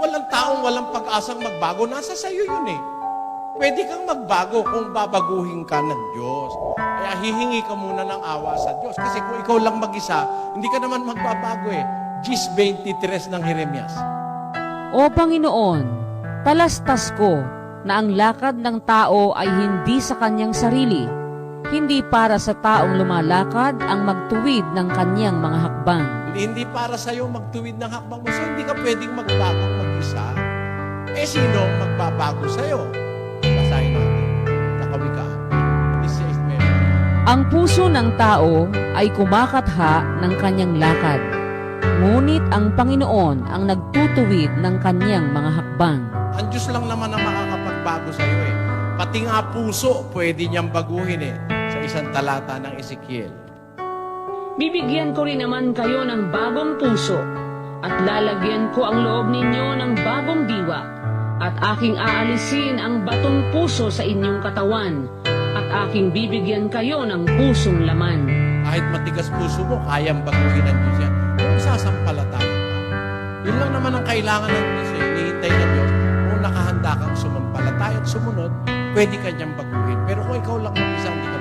Walang taong walang pag-asang magbago. Nasa sayo yun eh. Pwede kang magbago kung babaguhin ka ng Diyos. Kaya hihingi ka muna ng awa sa Diyos. Kasi kung ikaw lang mag-isa, hindi ka naman magbabago eh. Gis 23 ng Jeremias. O Panginoon, talastas ko na ang lakad ng tao ay hindi sa kanyang sarili, hindi para sa taong lumalakad ang magtuwid ng kanyang mga hakbang. Hindi para sa'yo magtuwid ng hakbang mo. So hindi ka pwedeng magbago mag-isa. Eh sino ang magbabago sa'yo? Basahin natin. Nakawikaan. This says Mary. Ang puso ng tao ay kumakatha ng kanyang lakad, ngunit ang Panginoon ang nagtutuwid ng kanyang mga hakbang. Ang Diyos lang naman ang makakapagbago sa'yo eh. Pati nga puso, pwede niyang baguhin eh. Sa isang talata ng Ezekiel. Bibigyan ko rin naman kayo ng bagong puso, at lalagyan ko ang loob ninyo ng bagong diwa, at aking aalisin ang batong puso sa inyong katawan, at aking bibigyan kayo ng pusong laman. Kahit matigas puso mo, kayang baguhin ng Diyos yan. Kung sasampalataya ka. Yun lang naman ang kailangan ng Diyos eh. Hinihintay ng Diyos. Kung nakahanda kang sumampalataya at sumunod, pwede ka niyang baguhin. Pero kung ikaw lang mag-isa, hindi ka